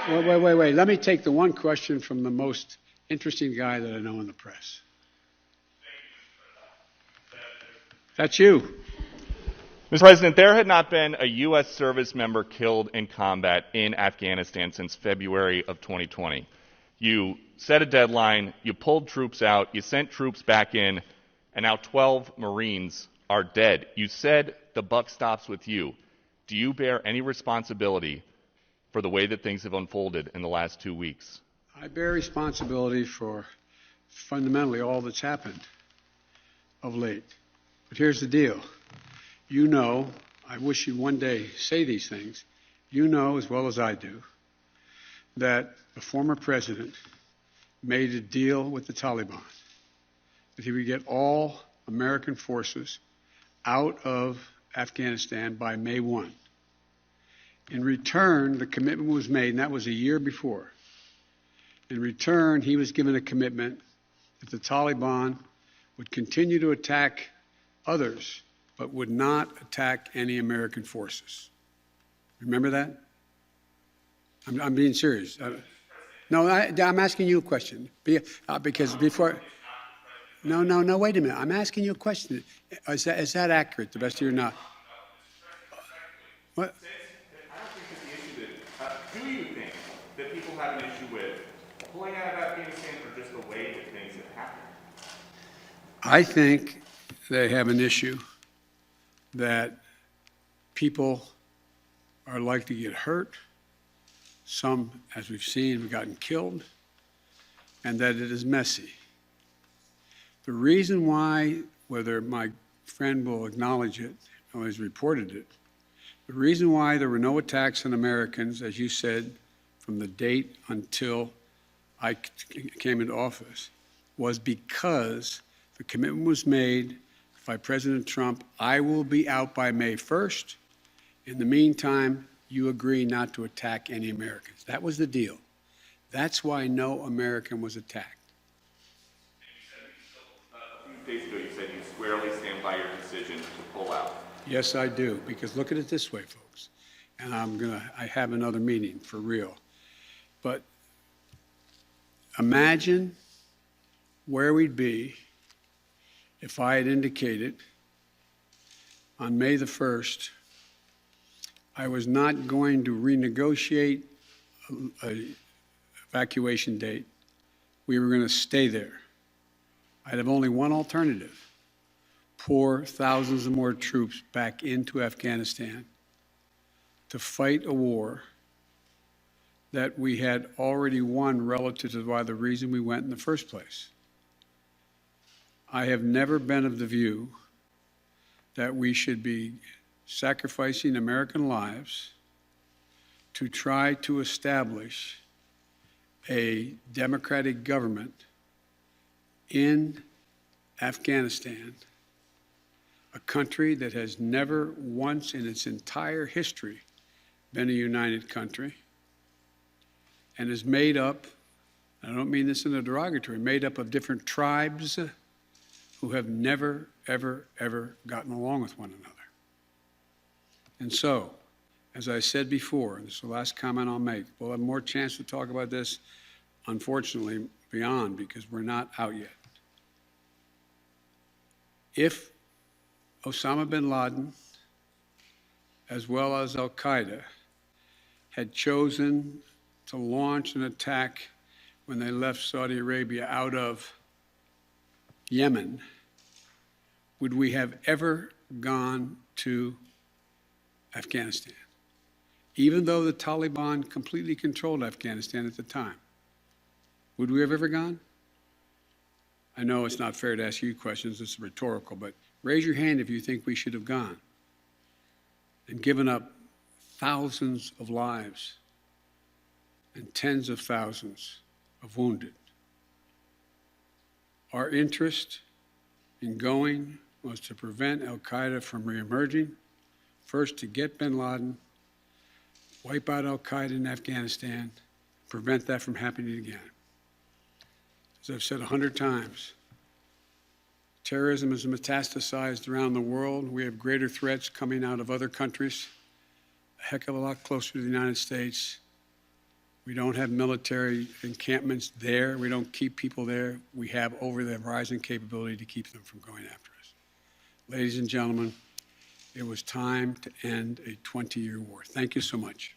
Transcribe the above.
Wait. Let me take the one question from the most interesting guy that I know in the press. That's you. Mr. President, there had not been a U.S. service member killed in combat in Afghanistan since February of 2020. You set a deadline, you pulled troops out, you sent troops back in, and now 12 Marines are dead. You said the buck stops with you. Do you bear any responsibility for the way that things have unfolded in the last 2 weeks? I bear responsibility for fundamentally all that's happened of late. But here's the deal. You know, I wish you'd one day say these things, you know as well as I do that the former president made a deal with the Taliban that he would get all American forces out of Afghanistan by May 1. In return, the commitment was made, and that was a year before. In return, he was given a commitment that the Taliban would continue to attack others, but would not attack any American forces. Remember that? I'm being serious. No, I'm asking you a question. Because before... No, wait a minute. I'm asking you a question. Is that accurate, the best of your knowledge? What? I don't think that's the issue that... do you think that people have an issue with pulling out of Afghanistan or just the way that things have happened? I think they have an issue that people are likely to get hurt. Some, as we've seen, have gotten killed, and that it is messy. The reason why, whether my friend will acknowledge it or has reported it, the reason why there were no attacks on Americans, as you said, from the date until I came into office, was because the commitment was made by President Trump, I will be out by May 1st. In the meantime, you agree not to attack any Americans. That was the deal. That's why no American was attacked. A few days ago, you said you squarely stand by your decision to pull out. Yes, I do, because look at it this way, folks, and I have another meeting for real. But imagine where we'd be if I had indicated on May the 1st I was not going to renegotiate an evacuation date. We were going to stay there. I'd have only one alternative: pour thousands of more troops back into Afghanistan to fight a war that we had already won relative to why the reason we went in the first place. I have never been of the view that we should be sacrificing American lives to try to establish a democratic government in Afghanistan, a country that has never once in its entire history been a united country and is made up, I don't mean this in a derogatory, made up of different tribes who have never, ever gotten along with one another. And so, as I said before, and this is the last comment I'll make, we'll have more chance to talk about this, unfortunately, beyond, because we're not out yet. If Osama bin Laden, as well as al-Qaeda, had chosen to launch an attack when they left Saudi Arabia out of Yemen, would we have ever gone to Afghanistan? Even though the Taliban completely controlled Afghanistan at the time, would we have ever gone? I know it's not fair to ask you questions, it's rhetorical, but raise your hand if you think we should have gone and given up thousands of lives and tens of thousands of wounded. Our interest in going was to prevent al-Qaeda from reemerging, first to get bin Laden, wipe out al-Qaeda in Afghanistan, prevent that from happening again. As I've said 100 times, terrorism is metastasized around the world. We have greater threats coming out of other countries, a heck of a lot closer to the United States. We don't have military encampments there. We don't keep people there. We have over-the-horizon capability to keep them from going after us. Ladies and gentlemen, it was time to end a 20-year war. Thank you so much.